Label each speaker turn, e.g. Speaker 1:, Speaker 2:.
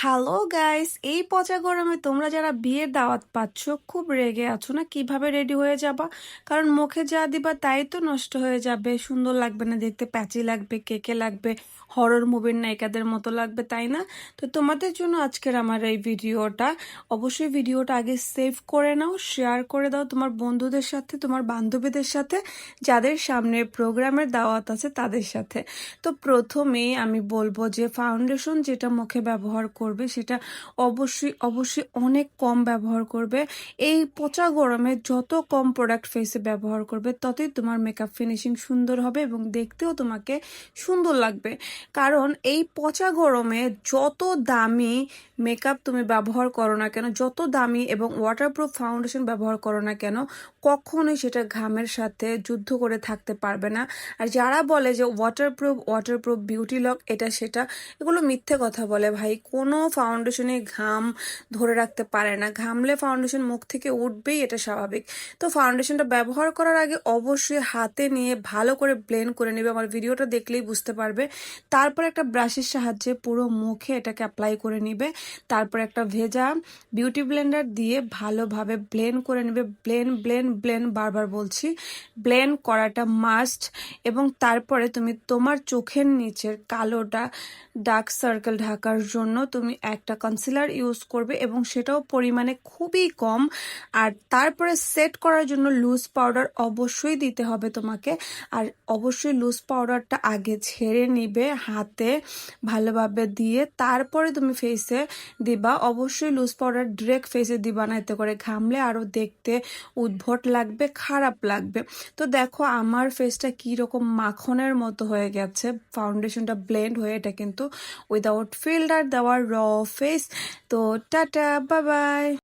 Speaker 1: Hello guys, এই পচা গরমে তোমরা যারা বিয়ের দাওয়াত পাচ্ছ খুব রেগে আছো না কিভাবে রেডি হয়ে যাবা। কারণ মুখে যা দিবা তাই তো নষ্ট হয়ে যাবে, সুন্দর লাগবে না দেখতে, প্যাচি লাগবে, কেকে লাগবে, হরর মুভির নায়িকাদের মতো লাগবে, তাই না? তো তোমাদের জন্য আজকের আমার এই ভিডিওটা। অবশ্যই ভিডিওটা আগে সেভ করে নাও, শেয়ার করে দাও তোমার বন্ধুদের সাথে, তোমার বান্ধবীদের সাথে, যাদের সামনে প্রোগ্রামের দাওয়াত আছে তাদের সাথে। তো প্রথমেই আমি বলবো যে ফাউন্ডেশন যেটা মুখে ব্যবহার করবে সেটা অবশ্যই অবশ্যই অনেক কম ব্যবহার করবে। এই পচা গরমে যত কম প্রোডাক্ট ফেসে ব্যবহার করবে ততই তোমার মেকআপ ফিনিশিং সুন্দর হবে এবং দেখতেও তোমাকে সুন্দর লাগবে। কারণ এই পচা গরমে যত দামি মেকআপ তুমি ব্যবহার করো না কেন, যত দামি এবং ওয়াটারপ্রুফ ফাউন্ডেশন ব্যবহার করো না কেন, কখনোই সেটা ঘামের সাথে যুদ্ধ করে থাকতে পারবে না। আর যারা বলে যে ওয়াটারপ্রুফ বিউটি লক এটা সেটা, এগুলো মিথ্যে কথা বলে ভাই। কোনো ফাউন্ডেশনে ঘাম ধরে রাখতে পারে না, ঘামলে ফাউন্ডেশন মুখ থেকে উঠবেই, এটা স্বাভাবিক। তো ফাউন্ডেশনটা ব্যবহার করার আগে অবশ্যই হাতে নিয়ে ভালো করে ব্লেন্ড করে নেবে, আমার ভিডিওটা দেখলেই বুঝতে পারবে। তারপর একটা ব্রাশের সাহায্যে পুরো মুখে এটাকে অ্যাপ্লাই করে নিবে। তারপর একটা ভেজা বিউটি ব্লেন্ডার দিয়ে ভালোভাবে ব্লেন্ড করে নেবে। ব্লেন্ড ব্লেন্ড ব্লেন্ড, বারবার বলছি, ব্লেন্ড করাটা মাস্ট। এবং তারপরে তুমি তোমার চোখের নিচের কালোটা ডার্ক সার্কেল ঢাকার জন্য তুমি একটা কনসিলার ইউজ করবে এবং সেটাও পরিমাণে খুবই কম। আর তারপরে সেট করার জন্য লুজ পাউডার অবশ্যই দিতে হবে তোমাকে। আর অবশ্যই লুজ পাউডারটা আগে ঝেড়ে নিবে হাতে ভালোভাবে দিয়ে, তারপরে তুমি ফেসে দিবা। অবশ্যই লুজ পাউডার ডিরেক্ট ফেসে দিবা না, এতে করে ঘামলে আরও দেখতে উদ্ভট লাগবে, খারাপ লাগবে। তো দেখো আমার ফেসটা কি রকম মাখনের মতো হয়ে গেছে ফাউন্ডেশনটা ব্লেন্ড হয়ে। এটা কিন্তু উইদাউট ফিল্টার দেওয়ার র ফেস। তো টাটা, বাই বাই।